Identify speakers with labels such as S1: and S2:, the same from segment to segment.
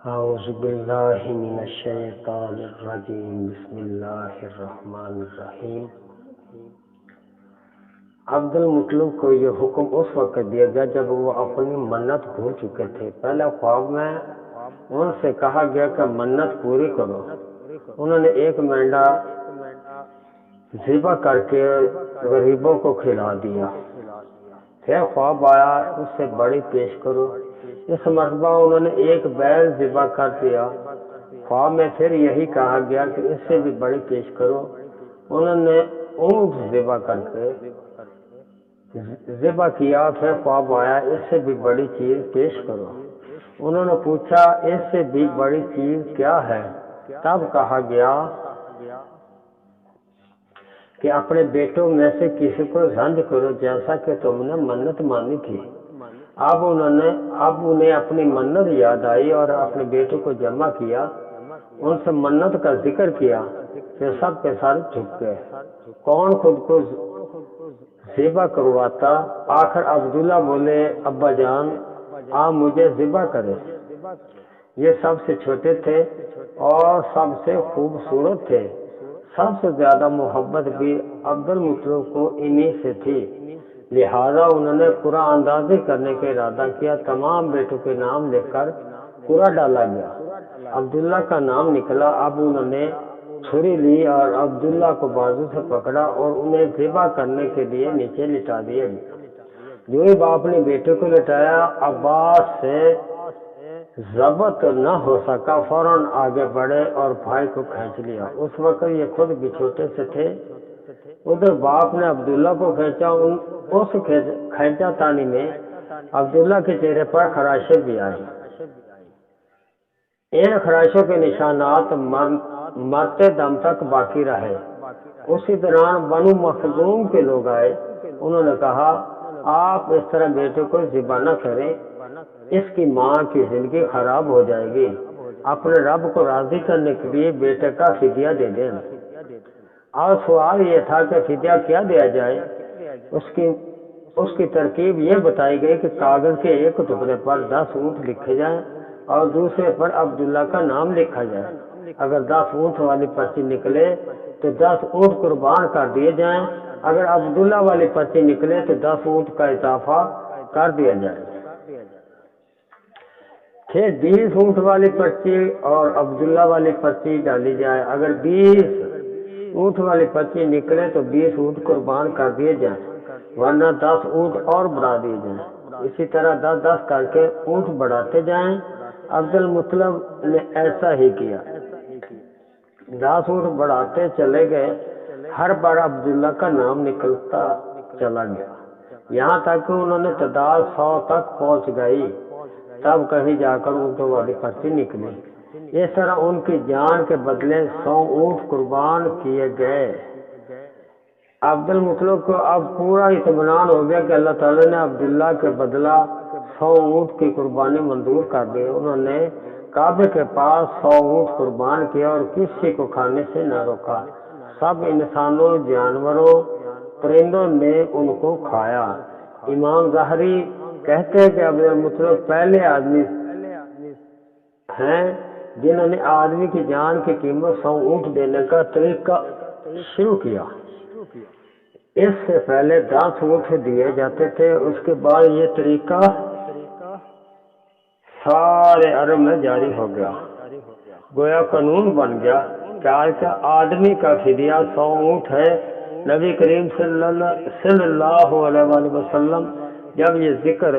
S1: اعوذ باللہ من الشیطان الرجیم بسم اللہ الرحمن الرحیم۔ عبد المطلب کو یہ حکم اس وقت دیا گیا جب وہ اپنی منت بھول چکے تھے۔ پہلے خواب میں ان سے کہا گیا کہ منت پوری کرو۔ انہوں نے ایک مینڈا ذبح کر کے غریبوں کو کھلا دیا۔ پھر خواب آیا اس سے بڑی پیش کرو۔ اس مرتبہ انہوں نے ایک بیل ذبح کر دیا۔ خواب میں پھر یہی کہا گیا کہ اس سے بھی بڑی پیش کرو۔ انہوں نے اونٹ ذبح کر کے ذبح کیا۔ پھر خواب آیا اس سے بھی بڑی چیز پیش کرو۔ انہوں نے پوچھا اس سے بھی بڑی چیز کیا ہے؟ تب کہا گیا کہ اپنے بیٹوں میں سے کسی کو زند کرو جیسا کہ تم نے منت مانی تھی۔ اب انہیں اپنی منت یاد آئی اور اپنے بیٹوں کو جمع کیا، ان سے منت کا ذکر کیا، پھر سب کے سارے جھک گئے۔ کون خود کو ذبح کرواتا؟ آخر عبداللہ بولے ابا جان آپ مجھے ذبح کرے۔ یہ سب سے چھوٹے تھے اور سب سے خوبصورت تھے۔ سب سے زیادہ محبت بھی عبد المطلب کو انہی سے تھی، لہذا انہوں نے قرعہ اندازی کرنے کا ارادہ کیا۔ تمام بیٹوں کے نام لے کر قرعہ ڈالا گیا۔ عبداللہ کا نام نکلا۔ اب انہوں نے چھری لی اور عبداللہ کو بازو سے پکڑا اور انہیں ذبح کرنے کے لیے نیچے لٹا دیا گیا۔ جو ہی باپ نے بیٹے کو لٹایا، عباس سے ضبط نہ ہو سکا، فوراً آگے بڑھے اور بھائی کو کھینچ لیا۔ اس وقت یہ خود بھی چھوٹے سے تھے۔ ادھر باپ نے عبداللہ کو کھینچا۔ اس کھینچا تانی میں عبداللہ کے چہرے پر خراشیں بھی آئی۔ ان خراشوں کے نشانات مرتے دم تک باقی رہے۔ اسی دوران بنو مخزوم کے لوگ آئے۔ انہوں نے کہا آپ اس طرح بیٹے کو ذبح نہ کریں، اس کی ماں کی زندگی خراب ہو جائے گی۔ اپنے رب کو راضی کرنے کے لیے بیٹے کا فدیہ دے دیں۔ اور سوال یہ تھا کہ فدیہ کیا دیا جائے۔ اس کی ترکیب یہ بتائی گئی کہ کاغذ کے ایک ٹکڑے پر 10 اونٹ لکھے جائیں اور دوسرے پر عبداللہ کا نام لکھا جائے۔ اگر 10 اونٹ والی پرچی نکلے تو 10 اونٹ قربان کر دیے جائیں۔ اگر عبداللہ والی پرچی نکلے تو 10 اونٹ کا اضافہ کر دیا جائے۔ پھر 20 اونٹ والی پرچی اور عبداللہ والی پرچی ڈالی جائے۔ اگر 20 اونٹ والی پرچی نکلے تو 20 اونٹ قربان کر دیے جائیں، ورنہ 10 اونٹ اور بڑھا دیے جائیں۔ اسی طرح 10 کر کے اونٹ بڑھاتے جائیں۔ عبد المطلب نے ایسا ہی کیا۔ 10 اونٹ بڑھاتے چلے گئے۔ ہر بار عبداللہ کا نام نکلتا چلا گیا، یہاں تک کہ انہوں نے تعداد 100 تک پہنچ گئی۔ تب کہیں جا کر اونٹوں والی پرچی نکلی۔ اس طرح ان کی جان کے بدلے 100 اونٹ قربان کیے گئے۔ عبد المطلب کو اب پورا اطمینان ہو گیا کہ اللہ تعالیٰ نے عبداللہ کے بدلہ 100 اونٹ کی قربانی منظور کر دی۔ انہوں نے کعبے کے پاس 100 اونٹ قربان کیا اور کسی کو کھانے سے نہ روکا۔ سب انسانوں، جانوروں، پرندوں نے ان کو کھایا۔ امام ظاہری کہتے ہیں کہ عبد المطلب پہلے آدمی ہیں جنہوں نے آدمی کی جان کی قیمت 100 اونٹ دینے کا طریقہ شروع کیا۔ اس سے پہلے 10 اونٹ دیے جاتے تھے۔ اس کے بعد یہ طریقہ سارے عرب میں جاری ہو گیا، گویا قانون بن گیا کہ آج کا آدمی کا فدیہ 100 اونٹ ہے۔ نبی کریم صلی اللہ علیہ وسلم جب یہ ذکر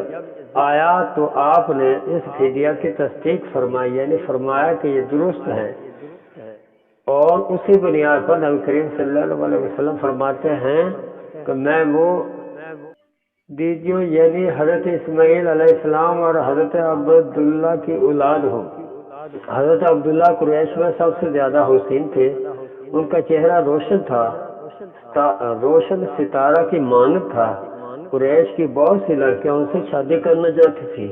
S1: آیا تو آپ نے اس فدیہ کی تصدیق فرمائی، یعنی فرمایا کہ یہ درست ہے، اور اسی بنیاد پر نبی کریم صلی اللہ علیہ وسلم فرماتے ہیں کہ میں وہ دیجیو یعنی حضرت اسماعیل علیہ السلام اور حضرت عبداللہ کی اولاد ہوں۔ حضرت عبداللہ قریش میں سب سے زیادہ حسین تھے۔ ان کا چہرہ روشن تھا، روشن ستارہ کی مانند تھا۔ قریش کی بہت سی لڑکیاں ان سے شادی کرنا چاہتی تھی،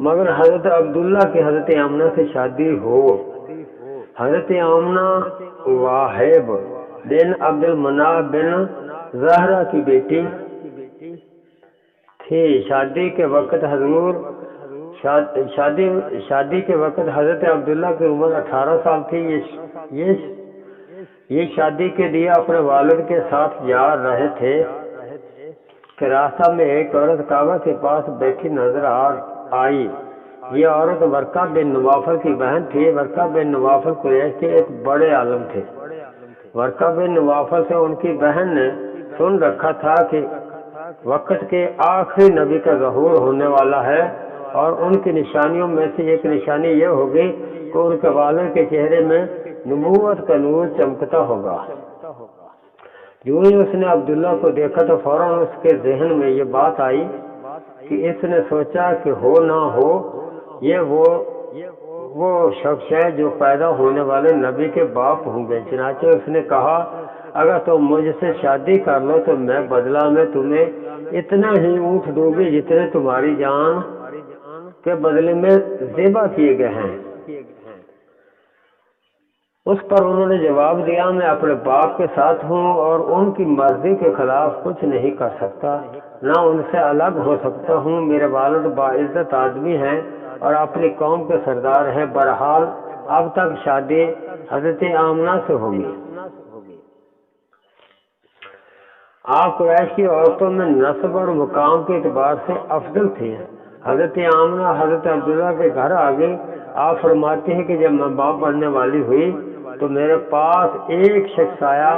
S1: مگر حضرت عبداللہ کی حضرت آمنہ سے شادی ہو۔ حضرت آمنہ واہب بن عبد المناف بن زہرہ کی بیٹی تھی۔ شادی کے وقت حضور شادی کے وقت حضرت عبداللہ کی عمر 18 سال تھی. یہ شادی کے لیے اپنے والد کے ساتھ جا رہے تھے کہ راستہ میں ایک عورت کعبہ کے پاس بیٹھی نظر آئی. یہ عورت ورقہ بن نوافل کی بہن تھی. ورقہ بن نوافل قریش کے ایک بڑے عالم تھے. ورقہ بن نوافل سے ان کی بہن نے سن رکھا تھا کہ وقت کے آخری نبی کا ظہور ہونے والا ہے، اور ان کی نشانیوں میں سے ایک نشانی یہ ہوگی کہ ان کے والد کے چہرے میں نبوت کا نور چمکتا ہوگا. جو ہی اس نے عبداللہ کو دیکھا تو فوراً اس کے ذہن میں یہ بات آئی کہ اس نے سوچا کہ ہو نہ ہو یہ وہ شخص ہے جو پیدا ہونے والے نبی کے باپ ہوں گے. چنانچہ اس نے کہا اگر تم مجھ سے شادی کر لو تو میں بدلہ میں تمہیں اتنا ہی اونٹ دوں گی جتنے تمہاری جان کے بدلے میں ذبح کیے گئے ہیں. اس پر انہوں نے جواب دیا میں اپنے باپ کے ساتھ ہوں اور ان کی مرضی کے خلاف کچھ نہیں کر سکتا، نہ ان سے الگ ہو سکتا ہوں. میرے والد باعزت آدمی ہیں اور اپنی قوم کے سردار ہیں. بہرحال اب تک شادی حضرت آمنہ سے ہوگی. آپ قریش کی عورتوں میں نسب اور مقام کے اعتبار سے افضل تھی. حضرت آمنہ حضرت عبداللہ کے گھر آ گئی. آپ فرماتے ہیں کہ جب میں باپ بننے والی ہوئی تو میرے پاس ایک شخص آیا،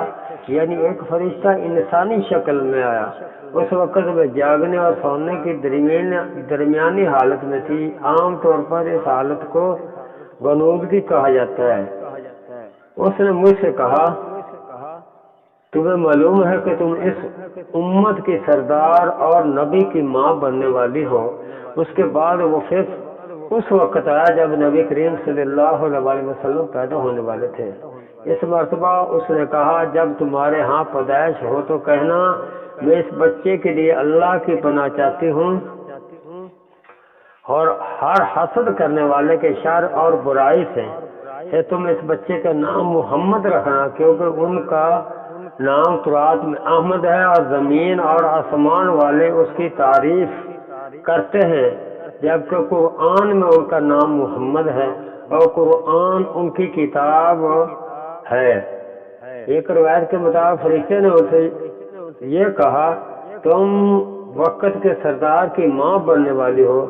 S1: یعنی ایک فرشتہ انسانی شکل میں آیا. اس وقت میں جاگنے اور سونے کی درمیانی حالت میں تھی. عام طور پر اس حالت کو غنودگی کہا جاتا ہے. اس نے مجھ سے کہا تمہیں معلوم ہے کہ تم اس امت کی سردار اور نبی کی ماں بننے والی ہو. اس کے بعد وہ پھر اس وقت آیا جب نبی کریم صلی اللہ علیہ وسلم پیدا ہونے والے تھے. اس مرتبہ اس نے کہا جب تمہارے ہاں پیدائش ہو تو کہنا میں اس بچے کے لیے اللہ کی پناہ چاہتی ہوں، اور ہر حسد کرنے والے کے شر اور برائی سے تم اس بچے کا نام محمد رکھنا، کیونکہ ان کا نام تورات میں احمد ہے اور زمین اور آسمان والے اس کی تعریف کرتے ہیں، جبکہ قرآن میں ان کا نام محمد ہے اور قرآن ان کی کتاب ہے. ایک روایت کے مطابق فرشتے نے اسے یہ کہا تم وقت کے سردار کی ماں بننے والی ہو.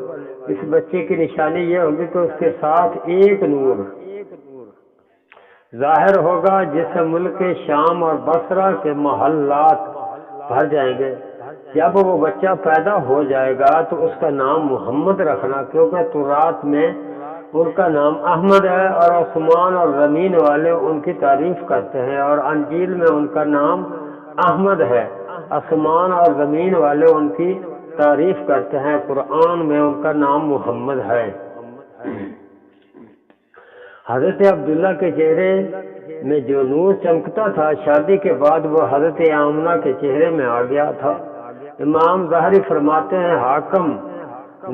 S1: اس بچے کی نشانی یہ ہوگی کہ اس کے ساتھ ایک نور ظاہر ہوگا جس سے ملک شام اور بصرہ کے محلات بھر جائیں گے. جب وہ بچہ پیدا ہو جائے گا تو اس کا نام محمد رکھنا، کیونکہ تورات میں ان کا نام احمد ہے اور آسمان اور زمین والے ان کی تعریف کرتے ہیں، اور انجیل میں ان کا نام احمد ہے، آسمان اور زمین والے ان کی تعریف کرتے ہیں، قرآن میں ان کا نام محمد ہے. حضرت عبداللہ کے چہرے میں جو نور چمکتا تھا شادی کے بعد وہ حضرت آمنہ کے چہرے میں آ گیا تھا. امام ظاہری فرماتے ہیں حاکم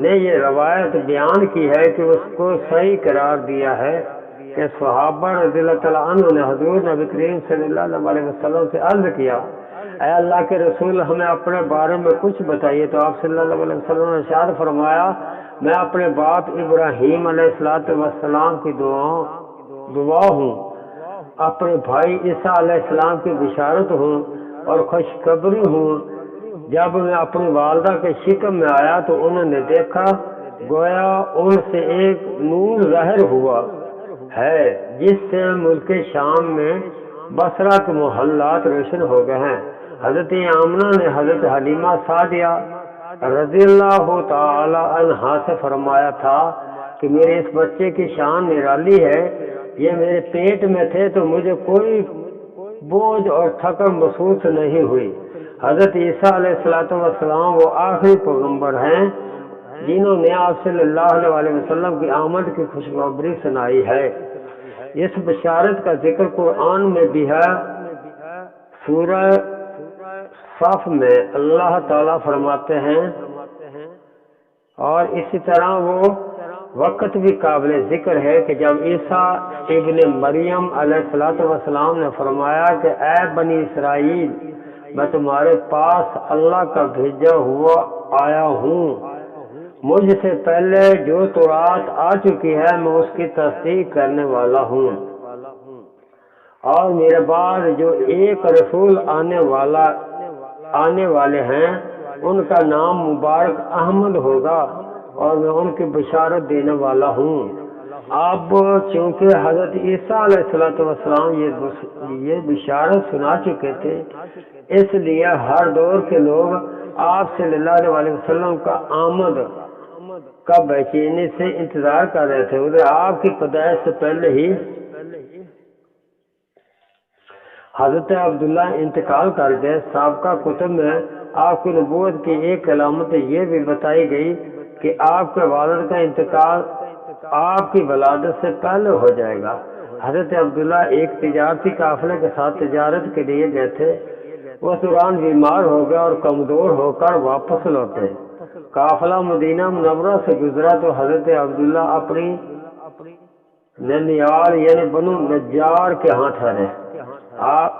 S1: نے یہ روایت بیان کی ہے کہ اس کو صحیح قرار دیا ہے کہ صحابہ رضی اللہ تعالیٰ عنہ نے حضور نبی کریم صلی اللہ علیہ وسلم سے عرض کیا اے اللہ کے رسول ہمیں اپنے بارے میں کچھ بتائیے. تو آپ صلی اللہ علیہ وسلم نے ارشاد فرمایا میں اپنے باپ ابراہیم علیہ السلام کی دعا ہوں، اپنے بھائی عیسیٰ علیہ السلام کی بشارت ہوں اور خوشخبری ہوں. جب میں اپنی والدہ کے شکم میں آیا تو انہوں نے دیکھا گویا ان سے ایک نور ظاہر ہوا ہے جس سے ملک شام میں بصرہ کے محلات روشن ہو گئے ہیں. حضرت آمنہ نے حضرت حلیمہ سعدیہ رضی اللہ تعالی عنہا سے فرمایا تھا کہ میرے اس بچے کی شان نرالی ہے. یہ میرے پیٹ میں تھے تو مجھے کوئی بوجھ اور تھکن محسوس نہیں ہوئی. حضرت عیسیٰ علیہ السلام وہ آخری پیغمبر ہیں جنہوں نے آپ صلی اللہ علیہ وسلم کی آمد کی خوشخبری سنائی ہے. اس بشارت کا ذکر قرآن میں بھی ہے. سورہ صف میں اللہ تعالیٰ فرماتے ہیں اور اسی طرح وہ وقت بھی قابل ذکر ہے کہ جب عیسیٰ ابن مریم علیہ السلام نے فرمایا کہ اے بنی اسرائیل میں تمہارے پاس اللہ کا بھیجا ہوا آیا ہوں، مجھ سے پہلے جو تورات آ چکی ہے میں اس کی تصدیق کرنے والا ہوں، اور میرے بعد جو ایک رسول آنے والے ہیں ان کا نام مبارک احمد ہوگا، اور میں ان کی بشارت دینے والا ہوں۔ اب چونکہ حضرت عیسیٰ علیہ السلام یہ بشارت سنا چکے تھے، اس لیے ہر دور کے لوگ آپ صلی اللہ علیہ وسلم کا آمد کا بے چینی سے انتظار کر رہے تھے۔ ادھر آپ کی پیدائش سے پہلے ہی حضرت عبداللہ انتقال کر گئے۔ سابقہ کتب میں آپ کی نبوت کی ایک علامت یہ بھی بتائی گئی کہ آپ کے والد کا انتقال آپ کی ولادت سے پہلے ہو جائے گا۔ حضرت عبداللہ ایک تجارتی قافلے کے ساتھ تجارت کے لیے گئے تھے، اس دوران بیمار ہو گئے اور کمزور ہو کر واپس لوٹے۔ قافلہ مدینہ منورہ سے گزرا تو حضرت عبداللہ اپنی ننیال یعنی بنو نجار کے ہاں ٹھہرے۔ آپ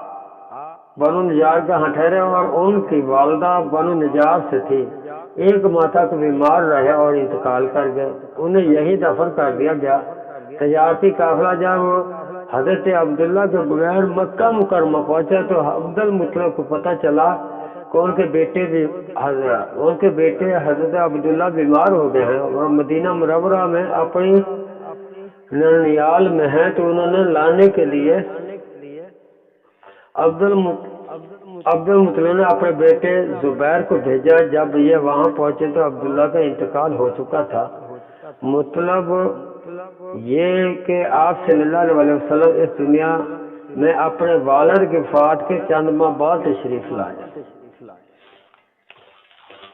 S1: بنو نجار کے ہاں ٹھہرے اور ان کی والدہ بنو نجار سے تھی۔ ایک ماہ تک بیمار رہے اور انتقال کر گئے، انہیں یہی دفن کر دیا گیا۔ تجارتی قافلہ جب حضرت عبداللہ کے بغیر مکہ مکرمہ پہنچا تو عبد المطلب کو پتہ چلا کہ ان کے بیٹے حضرت عبداللہ بیمار ہو گئے ہیں اور مدینہ منورہ میں اپنی ننیال میں ہیں، تو انہوں نے لانے کے لیے عبد المطلب نے اپنے بیٹے زبیر کو بھیجا۔ جب یہ وہاں پہنچے تو عبداللہ کا انتقال ہو چکا تھا۔ مطلب یہ کہ آپ صلی اللہ علیہ وسلم اس دنیا میں اپنے والد کی وفات کے چند ماہ بعد تشریف لائے۔